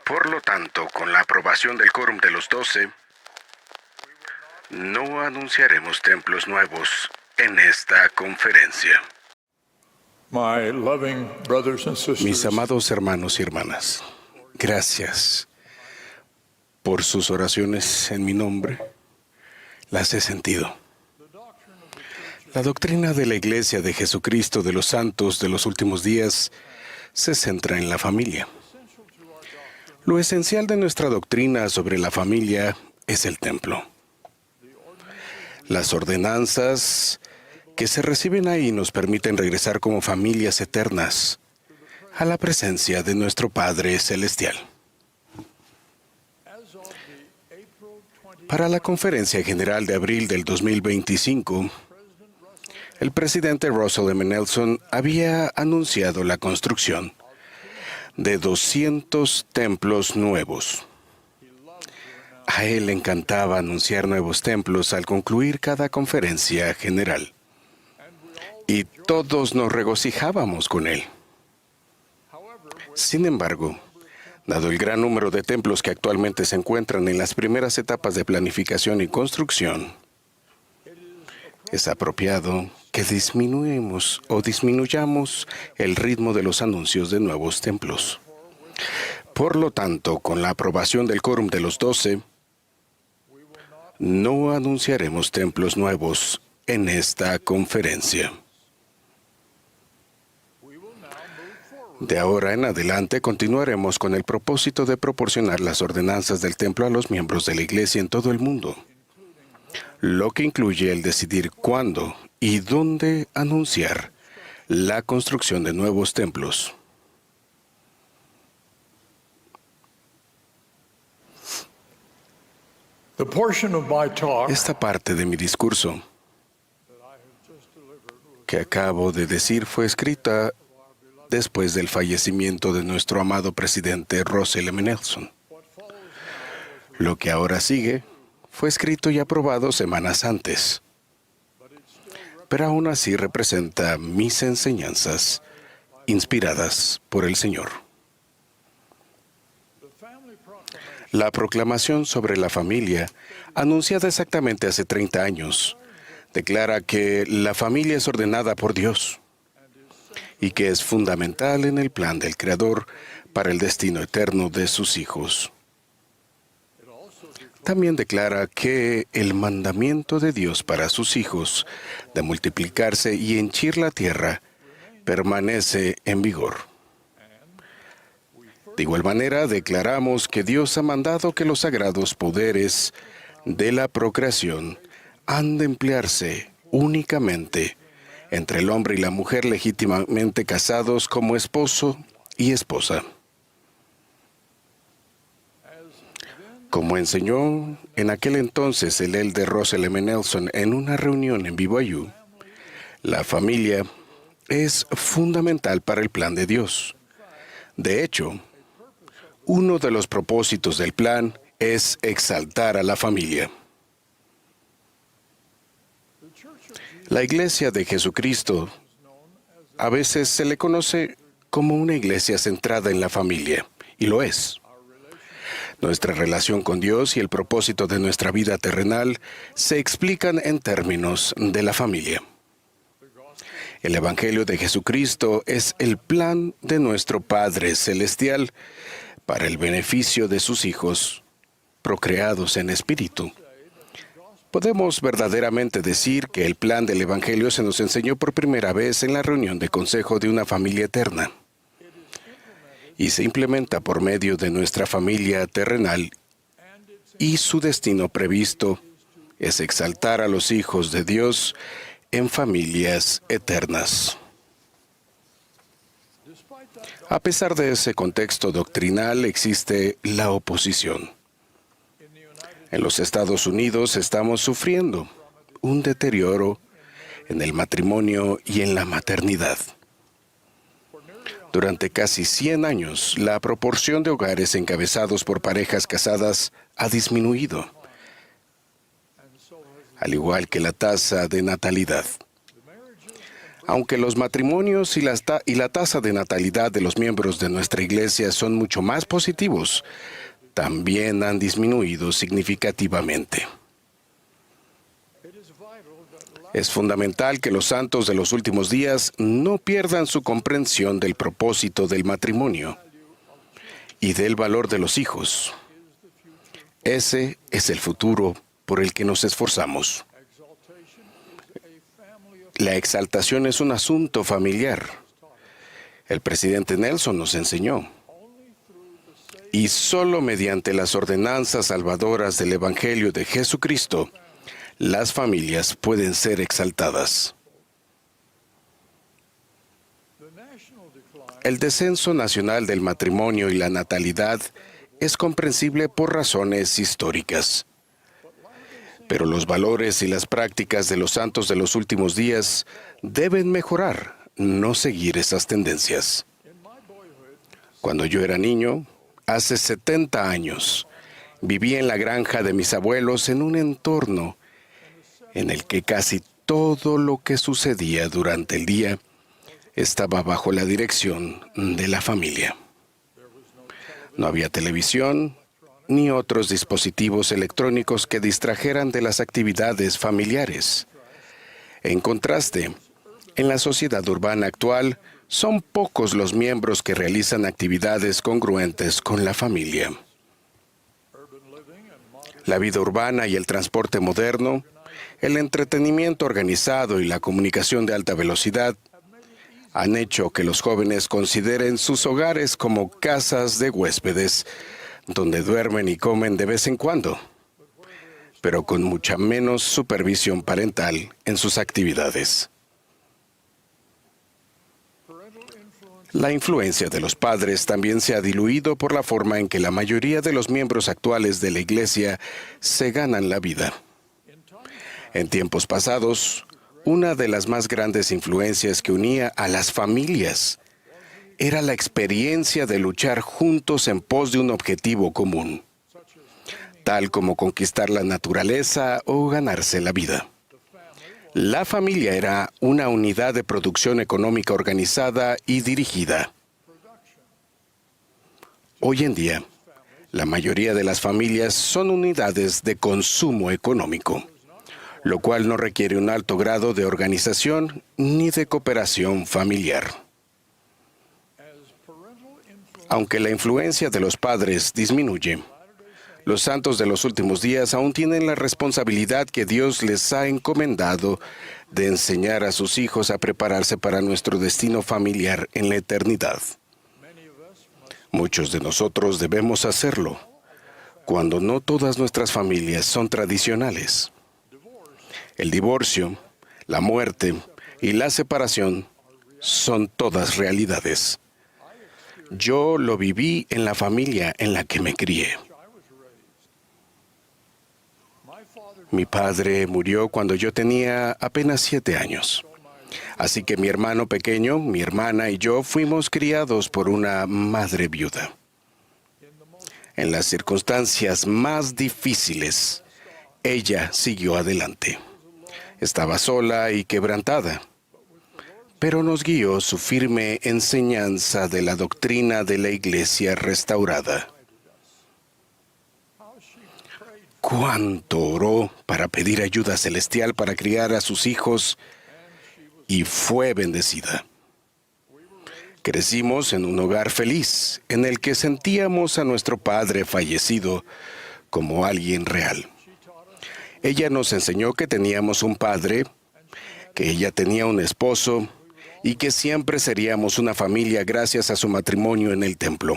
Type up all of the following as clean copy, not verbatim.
Por lo tanto, con la aprobación del quórum de los 12, no anunciaremos templos nuevos en esta conferencia. Mis amados hermanos y hermanas, gracias por sus oraciones en mi nombre. Las he sentido. La doctrina de la Iglesia de Jesucristo de los Santos de los Últimos Días se centra en la familia. Lo esencial de nuestra doctrina sobre la familia es el templo. Las ordenanzas que se reciben ahí nos permiten regresar como familias eternas a la presencia de nuestro Padre Celestial. Para la Conferencia General de abril del 2025, el presidente Russell M. Nelson había anunciado la construcción de 200 templos nuevos. A él le encantaba anunciar nuevos templos al concluir cada conferencia general. Y todos nos regocijábamos con él. Sin embargo, dado el gran número de templos que actualmente se encuentran en las primeras etapas de planificación y construcción, es apropiado que disminuyamos el ritmo de los anuncios de nuevos templos. Por lo tanto, con la aprobación del quórum de los 12, no anunciaremos templos nuevos en esta conferencia. De ahora en adelante continuaremos con el propósito de proporcionar las ordenanzas del templo a los miembros de la Iglesia en todo el mundo, lo que incluye el decidir cuándo y dónde anunciar la construcción de nuevos templos. Esta parte de mi discurso que acabo de decir fue escrita después del fallecimiento de nuestro amado presidente Russell M. Nelson. Lo que ahora sigue fue escrito y aprobado semanas antes, pero aún así representa mis enseñanzas inspiradas por el Señor. La proclamación sobre la familia, anunciada exactamente hace 30 años, declara que la familia es ordenada por Dios y que es fundamental en el plan del Creador para el destino eterno de sus hijos. También declara que el mandamiento de Dios para sus hijos de multiplicarse y henchir la tierra permanece en vigor. De igual manera, declaramos que Dios ha mandado que los sagrados poderes de la procreación han de emplearse únicamente entre el hombre y la mujer legítimamente casados como esposo y esposa. Como enseñó en aquel entonces el elder Russell M. Nelson en una reunión en BYU, la familia es fundamental para el plan de Dios. De hecho, uno de los propósitos del plan es exaltar a la familia. La Iglesia de Jesucristo a veces se le conoce como una iglesia centrada en la familia, y lo es. Nuestra relación con Dios y el propósito de nuestra vida terrenal se explican en términos de la familia. El Evangelio de Jesucristo es el plan de nuestro Padre Celestial para el beneficio de sus hijos, procreados en espíritu. Podemos verdaderamente decir que el plan del Evangelio se nos enseñó por primera vez en la reunión de consejo de una familia eterna y se implementa por medio de nuestra familia terrenal, y su destino previsto es exaltar a los hijos de Dios en familias eternas. A pesar de ese contexto doctrinal, existe la oposición. En los Estados Unidos estamos sufriendo un deterioro en el matrimonio y en la maternidad. Durante casi 100 años, la proporción de hogares encabezados por parejas casadas ha disminuido, al igual que la tasa de natalidad. Aunque los matrimonios y la tasa de natalidad de los miembros de nuestra iglesia son mucho más positivos, también han disminuido significativamente. Es fundamental que los santos de los últimos días no pierdan su comprensión del propósito del matrimonio y del valor de los hijos. Ese es el futuro por el que nos esforzamos. La exaltación es un asunto familiar. El presidente Nelson nos enseñó. Y solo mediante las ordenanzas salvadoras del Evangelio de Jesucristo, las familias pueden ser exaltadas. El descenso nacional del matrimonio y la natalidad es comprensible por razones históricas. Pero los valores y las prácticas de los santos de los últimos días deben mejorar, no seguir esas tendencias. Cuando yo era niño, hace 70 años, viví en la granja de mis abuelos en un entorno en el que casi todo lo que sucedía durante el día estaba bajo la dirección de la familia. No había televisión ni otros dispositivos electrónicos que distrajeran de las actividades familiares. En contraste, en la sociedad urbana actual, son pocos los miembros que realizan actividades congruentes con la familia. La vida urbana y el transporte moderno, el entretenimiento organizado y la comunicación de alta velocidad han hecho que los jóvenes consideren sus hogares como casas de huéspedes, donde duermen y comen de vez en cuando, pero con mucha menos supervisión parental en sus actividades. La influencia de los padres también se ha diluido por la forma en que la mayoría de los miembros actuales de la Iglesia se ganan la vida. En tiempos pasados, una de las más grandes influencias que unía a las familias era la experiencia de luchar juntos en pos de un objetivo común, tal como conquistar la naturaleza o ganarse la vida. La familia era una unidad de producción económica organizada y dirigida. Hoy en día, la mayoría de las familias son unidades de consumo económico, lo cual no requiere un alto grado de organización ni de cooperación familiar. Aunque la influencia de los padres disminuye, los santos de los últimos días aún tienen la responsabilidad que Dios les ha encomendado de enseñar a sus hijos a prepararse para nuestro destino familiar en la eternidad. Muchos de nosotros debemos hacerlo, cuando no todas nuestras familias son tradicionales. El divorcio, la muerte y la separación son todas realidades. Yo lo viví en la familia en la que me crié. Mi padre murió cuando yo tenía apenas 7 años. Así que mi hermano pequeño, mi hermana y yo fuimos criados por una madre viuda. En las circunstancias más difíciles, ella siguió adelante. Estaba sola y quebrantada, pero nos guió su firme enseñanza de la doctrina de la Iglesia restaurada. Cuánto oró para pedir ayuda celestial para criar a sus hijos y fue bendecida. Crecimos en un hogar feliz, en el que sentíamos a nuestro padre fallecido como alguien real. Ella nos enseñó que teníamos un padre, que ella tenía un esposo y que siempre seríamos una familia gracias a su matrimonio en el templo.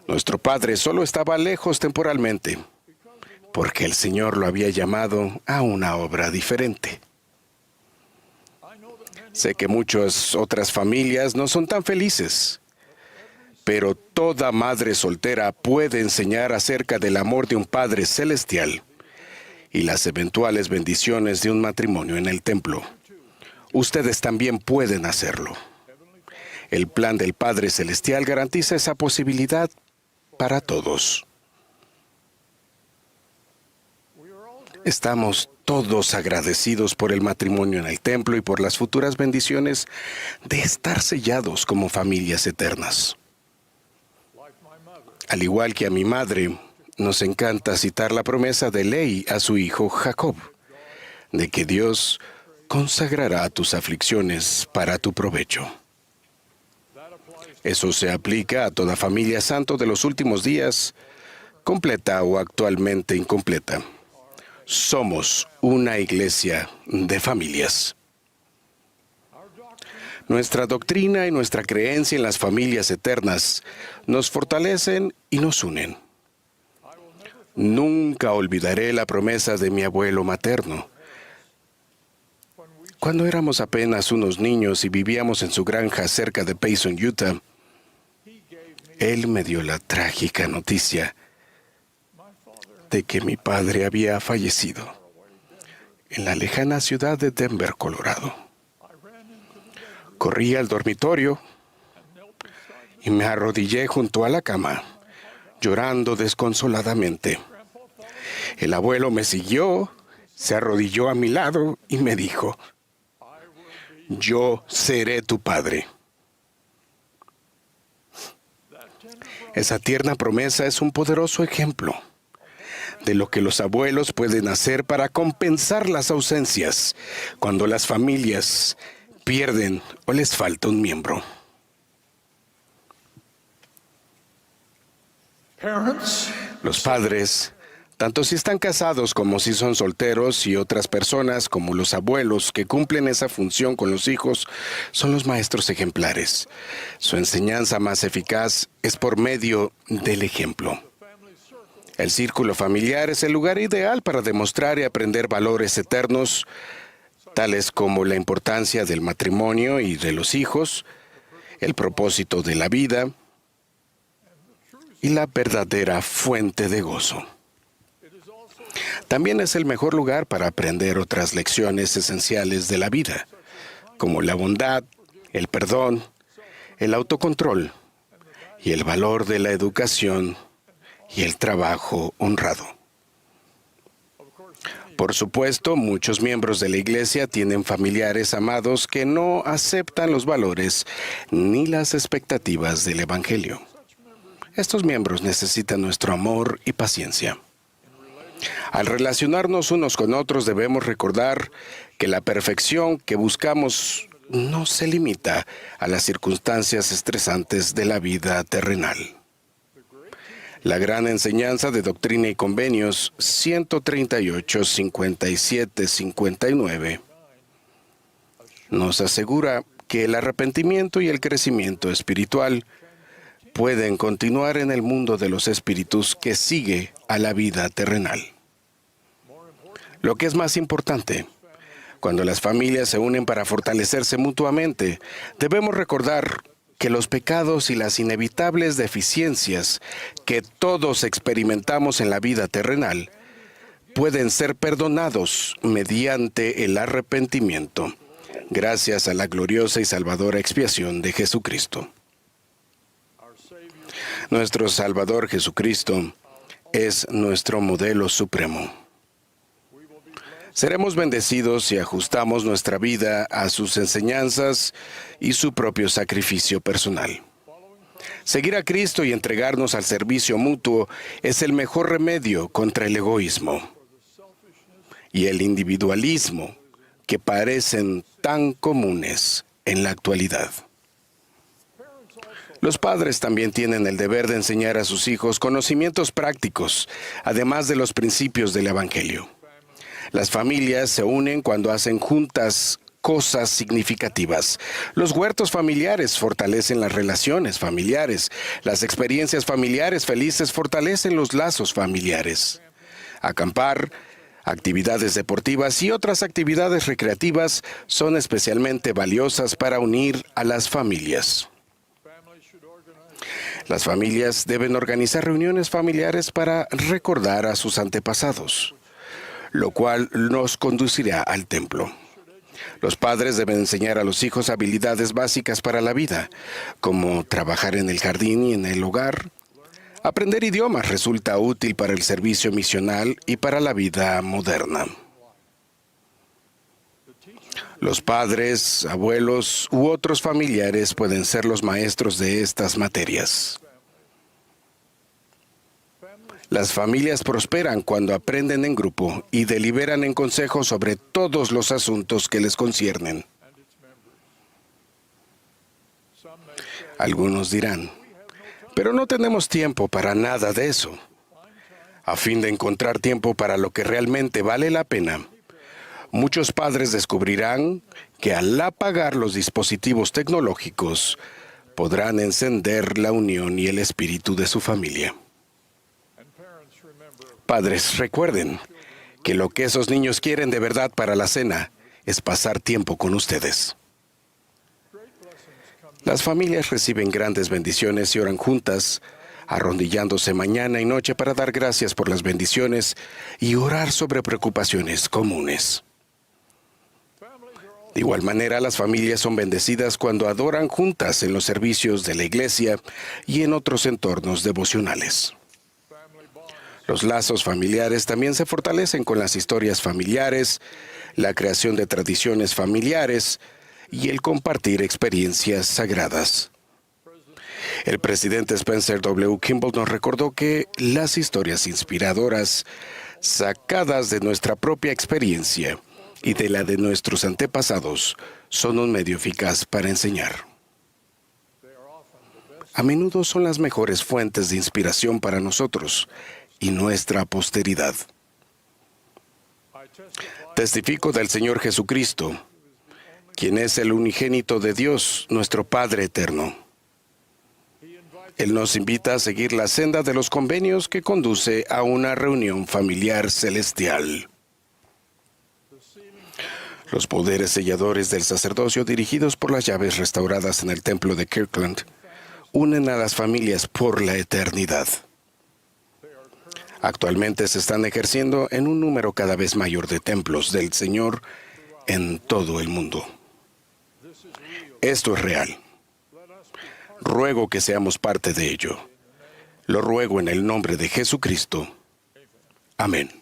Nuestro padre solo estaba lejos temporalmente, porque el Señor lo había llamado a una obra diferente. Sé que muchas otras familias no son tan felices, pero toda madre soltera puede enseñar acerca del amor de un Padre celestial y las eventuales bendiciones de un matrimonio en el templo. Ustedes también pueden hacerlo. El plan del Padre Celestial garantiza esa posibilidad para todos. Estamos todos agradecidos por el matrimonio en el templo y por las futuras bendiciones de estar sellados como familias eternas. Al igual que a mi madre, nos encanta citar la promesa de ley a su hijo Jacob, de que Dios consagrará tus aflicciones para tu provecho. Eso se aplica a toda familia santo de los últimos días, completa o actualmente incompleta. Somos una iglesia de familias. Nuestra doctrina y nuestra creencia en las familias eternas nos fortalecen y nos unen. Nunca olvidaré la promesa de mi abuelo materno. Cuando éramos apenas unos niños y vivíamos en su granja cerca de Payson, Utah, él me dio la trágica noticia de que mi padre había fallecido en la lejana ciudad de Denver, Colorado. Corrí al dormitorio y me arrodillé junto a la cama, llorando desconsoladamente. El abuelo me siguió, se arrodilló a mi lado y me dijo: yo seré tu padre. Esa tierna promesa es un poderoso ejemplo de lo que los abuelos pueden hacer para compensar las ausencias cuando las familias pierden o les falta un miembro. Los padres, tanto si están casados como si son solteros, y otras personas como los abuelos que cumplen esa función con los hijos, son los maestros ejemplares. Su enseñanza más eficaz es por medio del ejemplo. El círculo familiar es el lugar ideal para demostrar y aprender valores eternos, tales como la importancia del matrimonio y de los hijos, el propósito de la vida y la verdadera fuente de gozo. También es el mejor lugar para aprender otras lecciones esenciales de la vida, como la bondad, el perdón, el autocontrol y el valor de la educación y el trabajo honrado. Por supuesto, muchos miembros de la iglesia tienen familiares amados que no aceptan los valores ni las expectativas del Evangelio. Estos miembros necesitan nuestro amor y paciencia. Al relacionarnos unos con otros, debemos recordar que la perfección que buscamos no se limita a las circunstancias estresantes de la vida terrenal. La gran enseñanza de Doctrina y Convenios 138, 57, 59 nos asegura que el arrepentimiento y el crecimiento espiritual pueden continuar en el mundo de los espíritus que sigue a la vida terrenal. Lo que es más importante, cuando las familias se unen para fortalecerse mutuamente, debemos recordar que los pecados y las inevitables deficiencias que todos experimentamos en la vida terrenal pueden ser perdonados mediante el arrepentimiento, gracias a la gloriosa y salvadora expiación de Jesucristo. Nuestro Salvador Jesucristo es nuestro modelo supremo. Seremos bendecidos si ajustamos nuestra vida a sus enseñanzas y su propio sacrificio personal. Seguir a Cristo y entregarnos al servicio mutuo es el mejor remedio contra el egoísmo y el individualismo que parecen tan comunes en la actualidad. Los padres también tienen el deber de enseñar a sus hijos conocimientos prácticos, además de los principios del Evangelio. Las familias se unen cuando hacen juntas cosas significativas. Los huertos familiares fortalecen las relaciones familiares. Las experiencias familiares felices fortalecen los lazos familiares. Acampar, actividades deportivas y otras actividades recreativas son especialmente valiosas para unir a las familias. Las familias deben organizar reuniones familiares para recordar a sus antepasados, lo cual nos conducirá al templo. Los padres deben enseñar a los hijos habilidades básicas para la vida, como trabajar en el jardín y en el hogar, Aprender idiomas resulta útil para el servicio misional y para la vida moderna. Los padres, abuelos u otros familiares pueden ser los maestros de estas materias. Las familias prosperan cuando aprenden en grupo y deliberan en consejo sobre todos los asuntos que les conciernen. Algunos dirán, pero no tenemos tiempo para nada de eso. A fin de encontrar tiempo para lo que realmente vale la pena, muchos padres descubrirán que al apagar los dispositivos tecnológicos, podrán encender la unión y el espíritu de su familia. Padres, recuerden que lo que esos niños quieren de verdad para la cena es pasar tiempo con ustedes. Las familias reciben grandes bendiciones y oran juntas, arrodillándose mañana y noche para dar gracias por las bendiciones y orar sobre preocupaciones comunes. De igual manera, las familias son bendecidas cuando adoran juntas en los servicios de la iglesia y en otros entornos devocionales. Los lazos familiares también se fortalecen con las historias familiares, la creación de tradiciones familiares y el compartir experiencias sagradas. El presidente Spencer W. Kimball nos recordó que las historias inspiradoras, sacadas de nuestra propia experiencia y de la de nuestros antepasados, son un medio eficaz para enseñar. A menudo son las mejores fuentes de inspiración para nosotros y nuestra posteridad. Testifico del Señor Jesucristo, quien es el unigénito de Dios, nuestro Padre eterno. Él nos invita a seguir la senda de los convenios que conduce a una reunión familiar celestial. Los poderes selladores del sacerdocio, dirigidos por las llaves restauradas en el templo de Kirkland, unen a las familias por la eternidad. Actualmente se están ejerciendo en un número cada vez mayor de templos del Señor en todo el mundo. Esto es real. Ruego que seamos parte de ello. Lo ruego en el nombre de Jesucristo. Amén.